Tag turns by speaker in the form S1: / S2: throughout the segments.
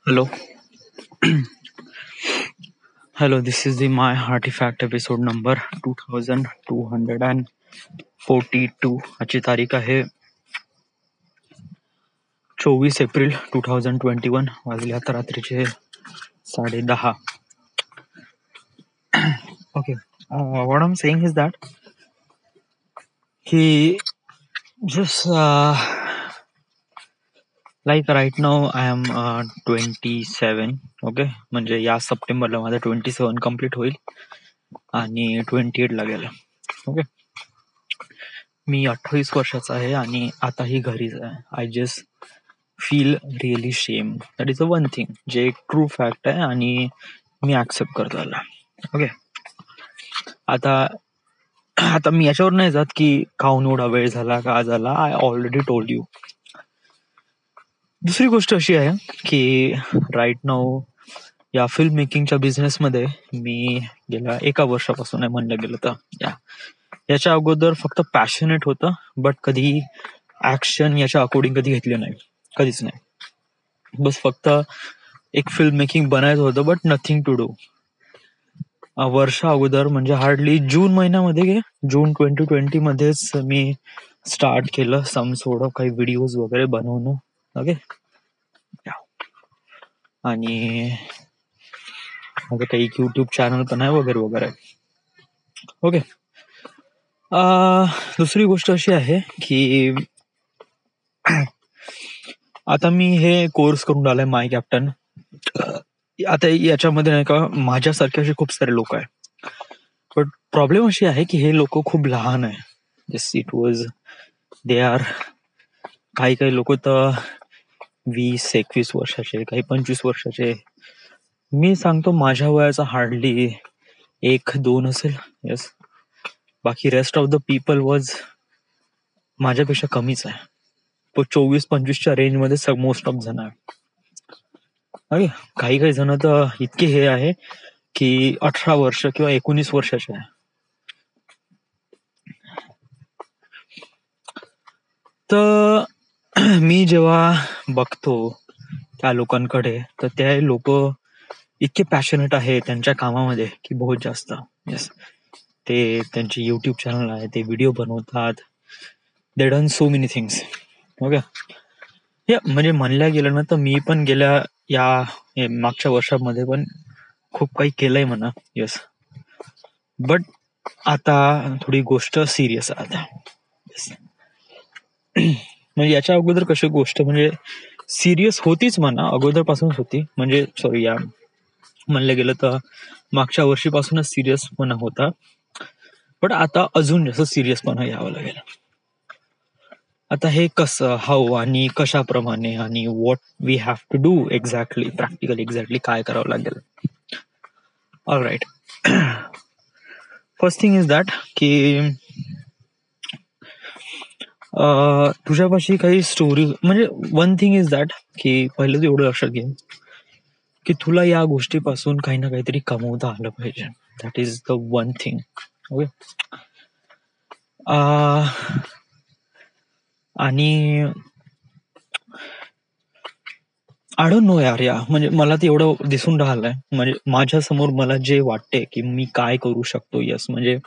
S1: Hello, hello. This is the My Artifact episode number 2242. आजची तारीख आहे 24 एप्रिल 2021. वाजले आता रात्रीचे 10:30. Okay. What I'm saying is that he just like right now I am 27. Okay, म्हणजे या सप्टेंबरला माझा 27 कम्प्लीट होईल आणि 28 ला गेला. ओके, मी 28 वर्षाचा आहे आणि आताही घरीच आहे. आय जस्ट फील रिअली शेम. That is a one thing जे एक ट्रू फॅक्ट आहे आणि मी ऍक्सेप्ट करतो त्याला. ओके, आता मी याच्यावर नाही जात की खाऊन एवढा वेळ झाला का झाला. I already told you. दुसरी गोष्ट अशी आहे की राईट नाऊ या फिल्म मेकिंगच्या बिझनेसमध्ये मी गेल्या 1 वर्षापासून आहे म्हणलं गेलं तर. याच्या अगोदर फक्त पॅशनेट होतं, बट कधी ऍक्शन याच्या अकॉर्डिंग कधी घेतले नाही, कधीच नाही. बस फक्त एक फिल्म मेकिंग बनायचं होतं, बट नथिंग टू डू. वर्षा अगोदर म्हणजे हार्डली जून महिन्यामध्ये, जून 2020 मध्येच मी स्टार्ट केलं सम सोड काही व्हिडिओज वगैरे बनवणं. ओके, आणि माझं काही युट्यूब चॅनल पण आहे वगैरे वगैरे. ओके, दुसरी गोष्ट अशी आहे की आता मी हे कोर्स करून आलाय माय कॅप्टन. आता याच्यामध्ये नाही का माझ्यासारखे असे खूप सारे लोक आहे, बट प्रॉब्लेम अशी आहे की हे लोक खूप लहान आहे. जस इट वॉज दे आर काही लोक तर 20-21 वर्षाचे, काही 25 वर्षाचे. मी सांगतो माझ्या वयाचा हार्डली 1-2 असेल. येस, बाकी rest of the people was माझ्यापेक्षा कमीच आहे. 24-25च्या रेंज मध्ये मोस्ट ऑफ जण आहे. काही जण तर इतके हे आहे की 18 वर्ष किंवा 19 वर्षाचे आहे. तर मी जेव्हा बघतो त्या लोकांकडे तर ते लोक इतके पॅशनेट आहे त्यांच्या कामामध्ये की बहुत जास्त. येस, ते त्यांची युट्यूब चॅनल आहे, ते व्हिडिओ बनवतात, दे done so many things. Okay, म्हणजे म्हणल्या गेलं ना तर मी पण गेल्या या मागच्या वर्षामध्ये पण खूप काही केलंय म्हणा. येस, बट आता थोडी गोष्ट सिरियस आहे आता. म्हणजे याच्या अगोदर कशी गोष्ट म्हणजे सिरियस होतीच म्हणा, अगोदरपासूनच होती. म्हणजे सॉरी, या म्हणलं गेलं तर मागच्या वर्षीपासूनच सिरियसपणा होता, बट आता अजून जास्त सिरियसपणा यावं लागेल. आता हे कसं, हाऊ आणि कशाप्रमाणे आणि what we have to do exactly, practical exactly काय करावं लागेल. All right, first thing is that की तुझ्यापाशी काही स्टोरी, म्हणजे वन थिंग इज दॅट की पहिलं तू एवढं लक्षात घे की तुला या गोष्टीपासून काही ना काहीतरी कमवता आलं पाहिजे. That is the one thing. Okay, आणि आय डोंट नो यार, म्हणजे मला ते एवढं दिसून राहिलंय. म्हणजे माझ्या समोर मला जे वाटते की मी काय करू शकतो. येस, म्हणजे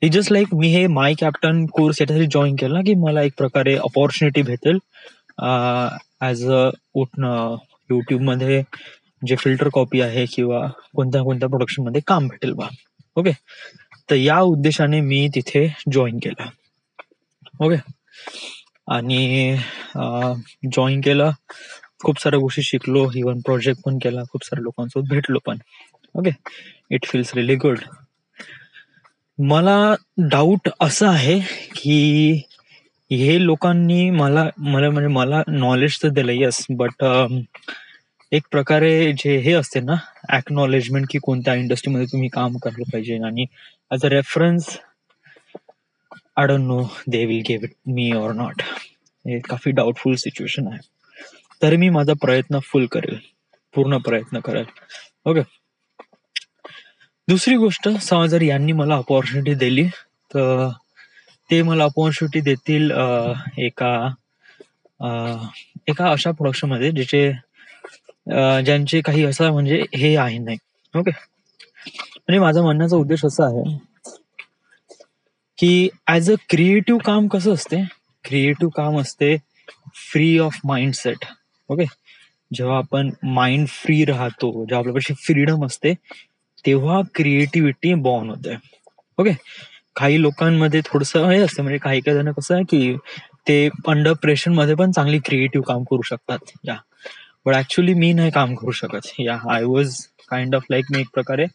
S1: it just like me hey my captain course याच्यासाठी जॉईन केला की मला एक प्रकारे अपॉर्च्युनिटी भेटेल ऍज अ युट्यूब मध्ये जे फिल्टर कॉपी आहे किंवा कोणत्या प्रोडक्शन मध्ये काम भेटेल बा. ओके, तर या उद्देशाने मी तिथे जॉईन केलं. ओके, आणि जॉईन केलं, खूप साऱ्या गोष्टी शिकलो, इव्हन प्रोजेक्ट पण केला, खूप साऱ्या लोकांसोबत भेटलो पण. Okay, it feels really good. मला डाऊट असं आहे की हे लोकांनी मला नॉलेज तर दिलं. येस, बट एक प्रकारे जे हे असते ना एक्नॉलेजमेंट की कोणत्या इंडस्ट्रीमध्ये तुम्ही काम करलं पाहिजे, आणि as a reference I don't know they will give it me or not. हे काफी डाऊटफुल सिच्युएशन आहे. तरी मी माझा प्रयत्न पूर्ण प्रयत्न करेल. ओके, दुसरी गोष्ट, समज जर यांनी मला अपॉर्च्युनिटी दिली तर ते मला अपॉर्च्युनिटी देतील एका अशा प्रोडक्शन मध्ये जिचे ज्यांचे काही असं म्हणजे हे आहे नाही. ओके, म्हणजे माझा म्हणण्याचा उद्देश असा आहे की ऍज अ क्रिएटिव्ह काम कसं असते, क्रिएटिव्ह काम असते फ्री ऑफ माइंडसेट. ओके, जेव्हा आपण माइंड फ्री राहतो, जेव्हा आपल्यापाशी फ्रीडम असते, तेव्हा क्रिएटिव्हिटी बॉर्न होते. ओके, काही लोकांमध्ये थोडस हे असतं, म्हणजे काही काही जण कसं आहे की ते अंडर प्रेशर मध्ये पण चांगली क्रिएटिव्ह काम करू शकतात. या बट ऍक्च्युली मी नाही काम करू शकत. या I was kind of like, मी एक प्रकारे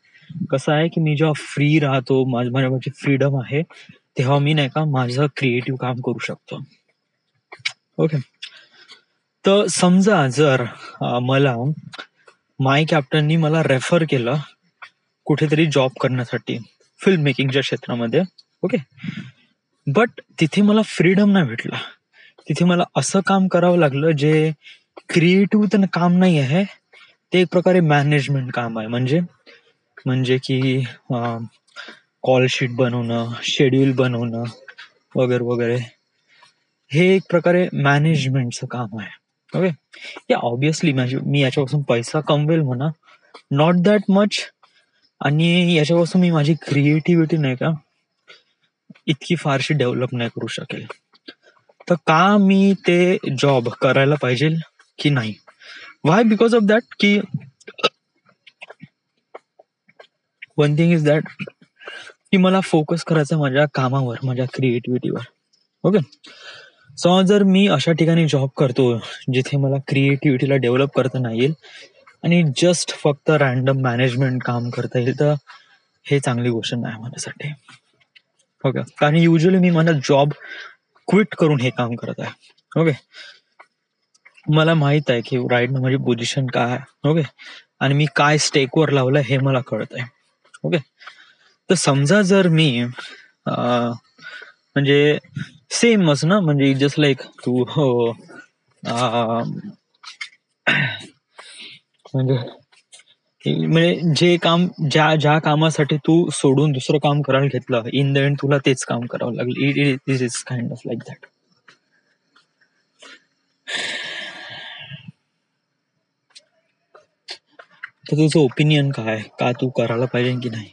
S1: कसं आहे की मी जेव्हा फ्री राहतो, माझी फ्रीडम आहे, तेव्हा मी नाही का माझं क्रिएटिव्ह काम करू शकतो. ओके, तर समजा जर मला माय कॅप्टननी मला रेफर केलं कुठेतरी जॉब करण्यासाठी फिल्म मेकिंगच्या क्षेत्रामध्ये. ओके, बट तिथे मला फ्रीडम नाही भेटला. तिथे मला असं काम करावं लागलं जे क्रिएटिव्ह तर काम नाही आहे, ते एक प्रकारे मॅनेजमेंट काम आहे. म्हणजे की कॉल शीट बनवणं, शेड्यूल बनवणं वगैरे वगैरे, हे एक प्रकारे मॅनेजमेंटचं काम आहे. ओके, या ऑब्विसली मी याच्यापासून पैसा कमवेल म्हणा, नॉट दॅट मच, आणि याच्यापासून मी माझी क्रिएटिव्हिटी नाही का इतकी फारशी डेव्हलप नाही करू शकेल. तर का मी ते जॉब करायला पाहिजे की नाही? वाय? बिकॉज ऑफ दॅट की वन थिंग इज दॅट की मला फोकस करायचा माझ्या कामावर, माझ्या क्रिएटिव्हिटीवर. ओके, सो जर मी अशा ठिकाणी जॉब करतो जिथे मला क्रिएटिव्हिटीला डेव्हलप करता नाही येईल आणि जस्ट फक्त रॅन्डम मॅनेजमेंट काम करता येईल, तर हे चांगली गोष्ट नाही माझ्यासाठी. ओके, कारण युजली मी माझा जॉब क्विट करून हे काम करत आहे. ओके, मला माहित आहे की राईट ना माझी पोझिशन काय आहे. ओके, आणि मी काय स्टेकवर लावलंय हे मला कळत आहे. ओके, तर समजा जर मी म्हणजे सेमच ना, म्हणजे जस्ट लाईक तू म्हणजे जे काम ज्या कामासाठी तू सोडून दुसरं काम करायला घेतलं, इन द एंड तुला तेच काम करावं लागलं. It is kind of like that. तर तुझं ओपिनियन काय, का तू करायला पाहिजे की नाही?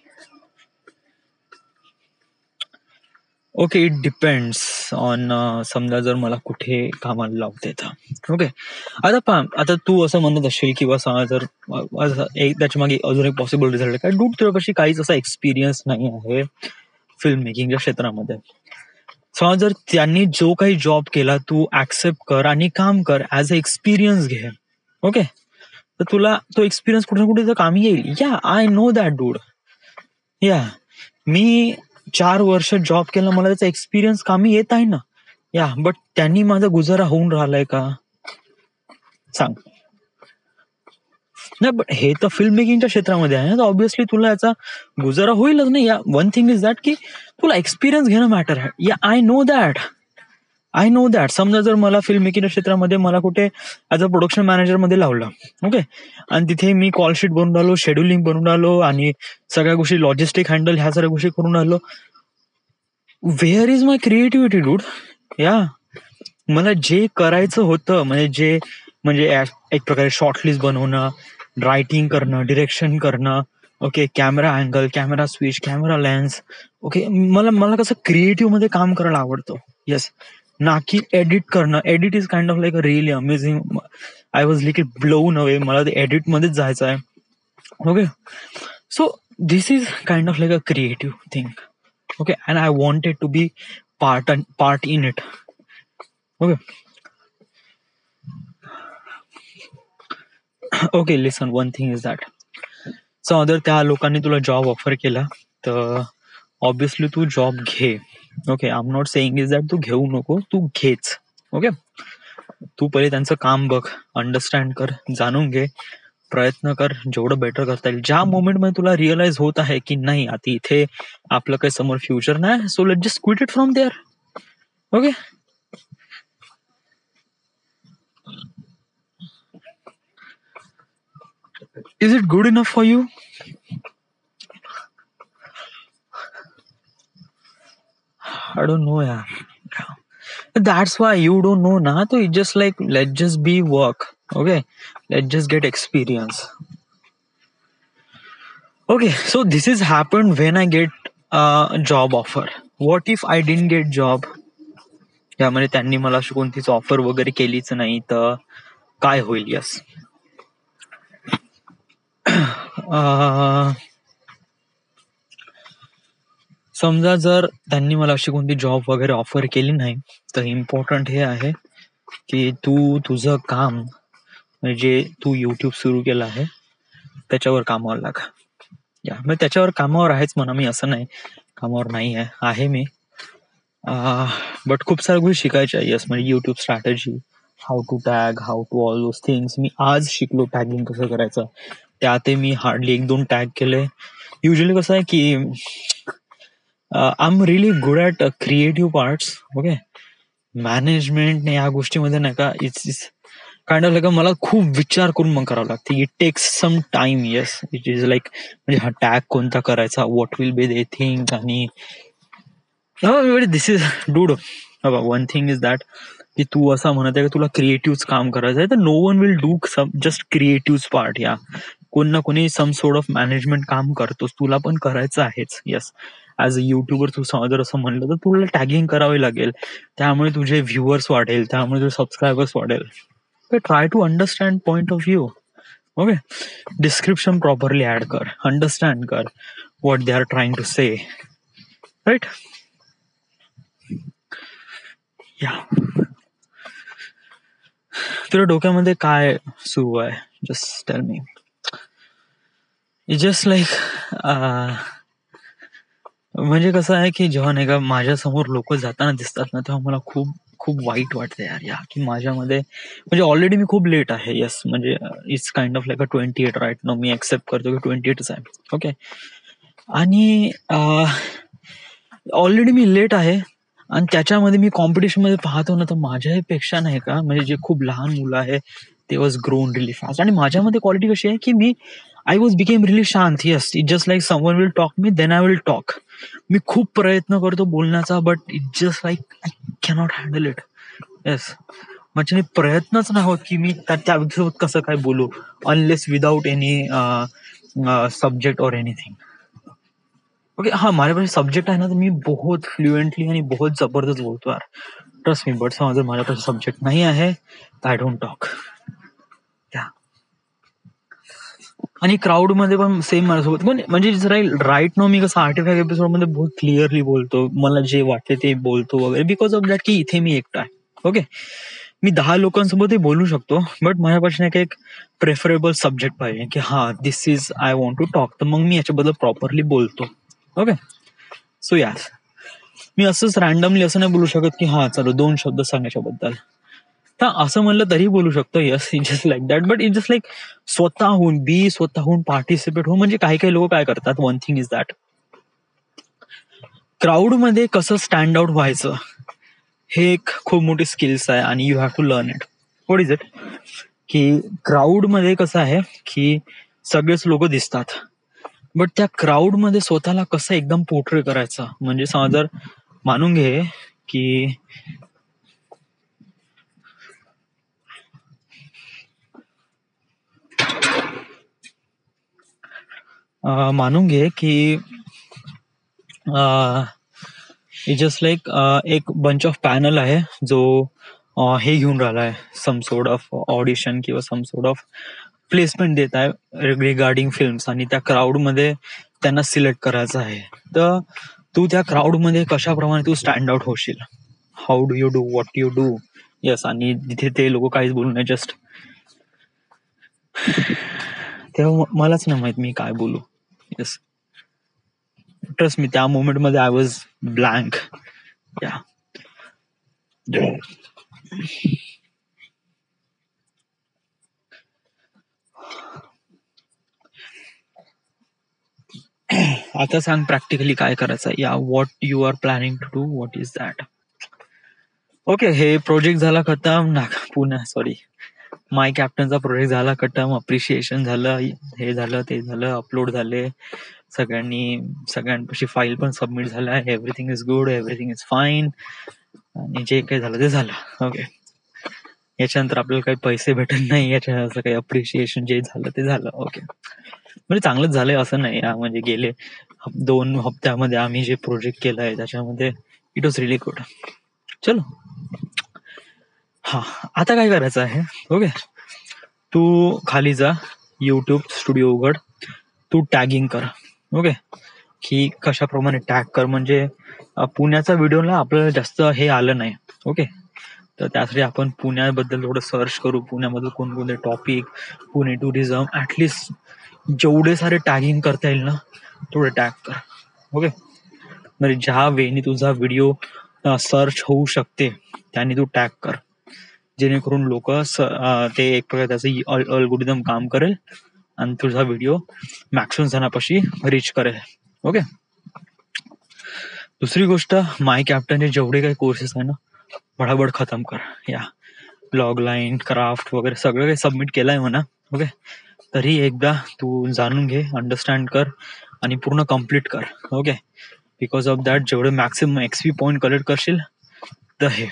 S1: ओके, इट डिपेंड्स ऑन, समजा जर मला कुठे कामाला लावते तर. ओके, आता तू असं म्हणत असशील की बा जर त्याच्या मागे अजून एक पॉसिबल रिझल्ट आहे काय, डूड तुझ्या कशी काहीच असा एक्सपिरियन्स नाही आहे फिल्म मेकिंगच्या क्षेत्रामध्ये. समजा जर त्यांनी जो काही जॉब केला तू ऍक्सेप्ट कर आणि काम कर, ऍज अ एक्सपिरियन्स घे. ओके, तर तुला तो एक्सपिरियन्स कुठे ना कुठे तर कामी येईल. या आय नो दॅट डूड. या मी 4 वर्ष जॉब केला, मला त्याचा एक्सपिरियन्स कामी येत आहे ना. या बट त्यांनी माझा गुजारा होऊन राहिलाय का सांग? नाही, बट हे तर फिल्म मेकिंगच्या क्षेत्रामध्ये आहे ना, तर ऑब्व्हियसली तुला याचा गुजारा होईलच नाही. या वन थिंग इज दॅट की तुला एक्सपिरियन्स घेणं मॅटर आहे. या आय नो दॅट. समजा जर मला फिल्म मेकिंगच्या क्षेत्रामध्ये मला कुठे ऍज अ प्रोडक्शन मॅनेजर मध्ये लावलं, ओके, आणि तिथे मी कॉल शीट बनवून राहिलो, शेड्युलिंग बनवून राहिलो आणि सगळ्या गोष्टी लॉजिस्टिक हँडल ह्या सगळ्या गोष्टी करून राहिलो, where is my creativity dude? या मला जे करायचं होतं, म्हणजे एक प्रकारे शॉर्टलिस्ट बनवणं, रायटिंग करणं, डिरेक्शन करणं, okay, camera angle, camera switch, camera lens, okay, मला कसं क्रिएटिव्ह मध्ये काम करायला आवडतं. येस, ना की एडिट करणं. Edit is kind of like a really amazing. I was little blown away. मला ते एडिट मध्येच जायचं आहे. Okay, so this is kind of like a creative thing. Okay, and I wanted to be part in it. Okay. Okay, listen, one thing is that so जर त्या लोकांनी तुला job offer केला तर ऑब्विसली तू जॉब घे. Okay, I am not saying is that तू घेऊ नको, तू घेच. ओके, तू पहिले त्यांचं काम बघ, अंडरस्टँड कर, जाणून घे, प्रयत्न कर जेवढं बेटर करता येईल. ज्या मोमेंट मध्ये तुला रिअलाइज होत आहे की नाही आता इथे आपलं काही समोर फ्युचर नाही, so let just quit it from there. Okay, is it good enough for you? I don't know, yeah. That's why you don't know, na. So it's just like let's just be work. Okay, let's just get experience. Okay, so this has happened when I get a job offer. What if I didn't get job? त्यामध्ये त्यांनी मला अशी कोणतीच offer वगैरे केलीच नाही तर काय होईल? यस, समजा जर त्यांनी मला अशी कोणती जॉब वगैरे ऑफर केली नाही तर इम्पॉर्टंट हे आहे की तू तुझं काम म्हणजे तू युट्यूब सुरू केलं आहे त्याच्यावर कामावर लागा. या म्हणजे त्याच्यावर कामावर आहेच म्हणा, मी असं नाही कामावर नाही आहे मी. बट खूप साऱ्या गोष्टी शिकायच्या. यस, म्हणजे YouTube strategy, how to tag, how to all those things मी आज शिकलो. टॅगिंग कसं करायचं त्यात मी हार्डली 1-2 टॅग केले. युजली कसं आहे की I am really good at creative parts. Okay, management या गोष्टीमध्ये नाही का इट्स काइंड ऑफ लाईक मला खूप विचार करून मग करावं लागतं. It takes some time. Yes, it is like म्हणजे हा टॅग कोणता करायचा, what will be they think. आणि this is dude. One thing is that की तू असं म्हणत आहे की तुला क्रिएटिव्ह काम करायचं आहे तर no one will do some just creative part. या कोण ना कोणी सम सोर्ट ऑफ मॅनेजमेंट काम करतोस, तुला पण करायचं आहेच. येस, ॲज अ युट्यूबर तू जर असं म्हणलं तर तुला टॅगिंग करावी लागेल, त्यामुळे तुझे व्ह्युअर्स वाढेल, त्यामुळे तुझे सबस्क्रायबर्स वाढेल. Try to understand point of view. Okay, description properly add कर, अंडरस्टँड कर what they are trying to say. Right. या तुझ्या डोक्यामध्ये काय सुरू आहे? Just tell me. Just like म्हणजे कसं आहे की जेव्हा नाही का माझ्या समोर लोक जाताना दिसतात ना तेव्हा मला खूप खूप वाईट वाटते यार. या की माझ्यामध्ये म्हणजे ऑलरेडी मी खूप लेट आहे. येस, म्हणजे it's kind of like a 28 right no. मी ऍक्सेप्ट करतो की 28च आहे. ओके, आणि ऑलरेडी मी लेट आहे आणि त्याच्यामध्ये मी कॉम्पिटिशन मध्ये पाहतो ना तर माझ्यापेक्षा नाही का म्हणजे जे खूप लहान मुलं आहे ते वॉज ग्रोन रिली फास्ट. आणि माझ्यामध्ये क्वालिटी कशी आहे की मी आय वॉज बिकेम रिली शांत. Yes, it just like someone will talk me then I will talk. मी खूप प्रयत्न करतो बोलण्याचा but it just like I cannot handle it. Yes, म्हणजे प्रयत्नच नाही होत की मी त्या व्यक्तीसोबत कसं काय बोलू अनलेस विदाउट एनी सब्जेक्ट और एनिथिंग. ओके, हाँ माझ्या पाशी सब्जेक्ट आहे ना तर मी बहुत फ्लुएंटली आणि बहुत जबरदस्त बोलतो यार, ट्रस्ट मी. बट समजा जर माझ्यापाशी सब्जेक्ट नाही आहे तर आय डोंट टॉक. आणि क्राऊड मध्ये पण सेम माझ्यासोबत म्हणजे राईट नो मी कसं 85 एपिसोड मध्ये बहुत क्लिअरली बोलतो, मला जे वाटते ते बोलतो वगैरे, बिकॉज ऑफ दॅट की इथे मी एकटा आहे. ओके, मी 10 लोकांसोबतही बोलू शकतो बट माझ्यापासून एक प्रेफरेबल सब्जेक्ट पाहिजे की हा this is I want to talk, तर मग मी याच्याबद्दल प्रॉपरली बोलतो. ओके, सो यास मी असंच रॅन्डमली असं नाही बोलू शकत की हा चलो 2 शब्द सांगायच्याबद्दल. तर असं म्हणलं तरी बोलू शकतो. Yes, it just like that. But it just like स्वतःहून पार्टिसिपेट होऊन. म्हणजे काही काही लोक काय करतात, one thing is that crowd मध्ये कसं स्टँड आउट व्हायचं हे एक खूप मोठी स्किल्स आहे आणि you have to learn it. What is it की क्राऊड मध्ये कसं आहे की सगळेच लोक दिसतात बट त्या क्राऊड मध्ये स्वतःला कसं एकदम पोर्ट्रे करायचं. म्हणजे समजा जर मानून घे की मानून घे की जस्ट लाईक एक बंच ऑफ पॅनल आहे जो हे घेऊन राहिलाय सम सोर्ट ऑफ ऑडिशन किंवा सम सोर्ट ऑफ प्लेसमेंट देत आहे रिगार्डिंग फिल्म्स, आणि त्या क्राऊड मध्ये त्यांना सिलेक्ट करायचं आहे. तर तू त्या क्राऊड मध्ये कशाप्रमाणे तू स्टँड आउट होशील, how do you do, what you do. Yes, आणि तिथे ते लोक काहीच बोलू नये, जस्ट तेव्हा मलाच नाही माहित मी काय बोलू. येस, ट्रस्ट मी त्या मोमेंट मध्ये आय वॉज ब्लँक. या आता सांग प्रॅक्टिकली काय करायचं. या what you are planning to do, what is that. Okay, हे प्रोजेक्ट झाला खतम ना, पुन्हा सॉरी माय कॅप्टनचा प्रोजेक्ट झाला खतम, अप्रिशिएशन झालं, हे झालं ते झालं, अपलोड झाले सगळ्यांपाशी फाईल पण सबमिट झाल्या, everything is good, everything is fine, आणि जे काही झालं ते झालं. ओके, याच्यानंतर आपल्याला काही पैसे भेटत नाही, याच्या असं काही अप्रिशिएशन जे झालं ते झालं. ओके, म्हणजे चांगलंच झालंय असं नाही. म्हणजे गेले 2 हप्त्यामध्ये आम्ही जे प्रोजेक्ट केलंय त्याच्यामध्ये इट वॉज रिली गुड. चलो, हा, आता काय करायचं आहे, ओके, तू खाली जा, युट्यूब स्टुडिओ उघड, तू टॅगिंग कर. ओके, की कशाप्रमाणे टॅग कर, म्हणजे पुण्याचा व्हिडिओला आपल्याला जास्त हे आलं नाही. ओके, तर त्यासाठी आपण पुण्याबद्दल थोडं सर्च करू, पुण्यामध्ये कोणकोणते टॉपिक, पुणे टुरिझम, ऍटलिस्ट जेवढे सारे टॅगिंग करता येईल ना तेवढे टॅग कर. ओके, म्हणजे ज्या वेळी तुझा व्हिडिओ सर्च होऊ शकते त्याने तू टॅग कर, जेणेकरून लोक ते एक प्रकारे त्याचं अल्गोरिदम काम करेल आणि तुझा व्हिडिओ मॅक्सिमम जणांपाशी रीच करेल. ओके, दुसरी गोष्ट, माय कॅप्टनचे जेवढे काही कोर्सेस आहे ना बडाबड खतम कर. या ब्लॉग लाईन, क्राफ्ट वगैरे सगळं काही सबमिट केलंय म्हणा. ओके, तरी एकदा तू जाणून घे, अंडरस्टँड कर आणि पूर्ण कम्प्लीट कर. ओके, बिकॉज ऑफ दॅट जेवढे मॅक्सिमम एक्सपी पॉईंट कलेक्ट करशील तर हे.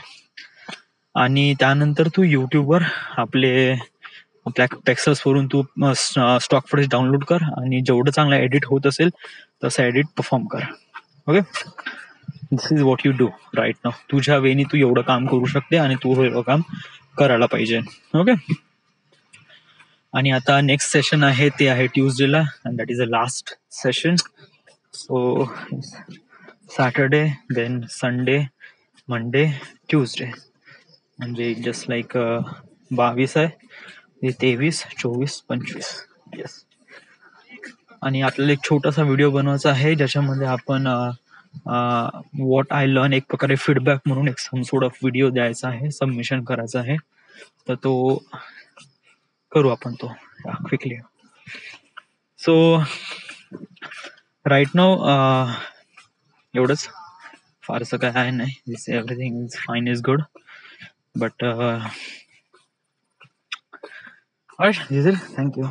S1: आणि त्यानंतर तू युट्यूबवर आपल्या पेक्सल्स वरून तू स्टॉक फुटेज डाउनलोड कर आणि जेवढं चांगलं एडिट होत असेल तसं एडिट परफॉर्म कर. Okay, this is what you do right now. तुझ्या वेळी तू एवढं काम करू शकते आणि तू एवढं काम करायला पाहिजे. ओके, आणि आता नेक्स्ट सेशन आहे ते आहे ट्यूजडेला, and that is a last session. So Saturday, then Sunday, Monday, Tuesday, म्हणजे जस्ट लाईक 22 आहे, 23, 24, 25. येस, आणि आपल्याला एक छोटासा व्हिडिओ बनवायचा आहे ज्याच्यामध्ये आपण व्हॉट आय लर्न, एक प्रकारे फीडबॅक म्हणून एक सम सोर्ट ऑफ व्हिडिओ द्यायचा आहे, सबमिशन करायचा आहे. तर तो करू आपण तो क्विकली. सो राईट नाव एवढंच, फारसं काय आहे नाही. This everything is fine, is good, but alright, this is, thank you.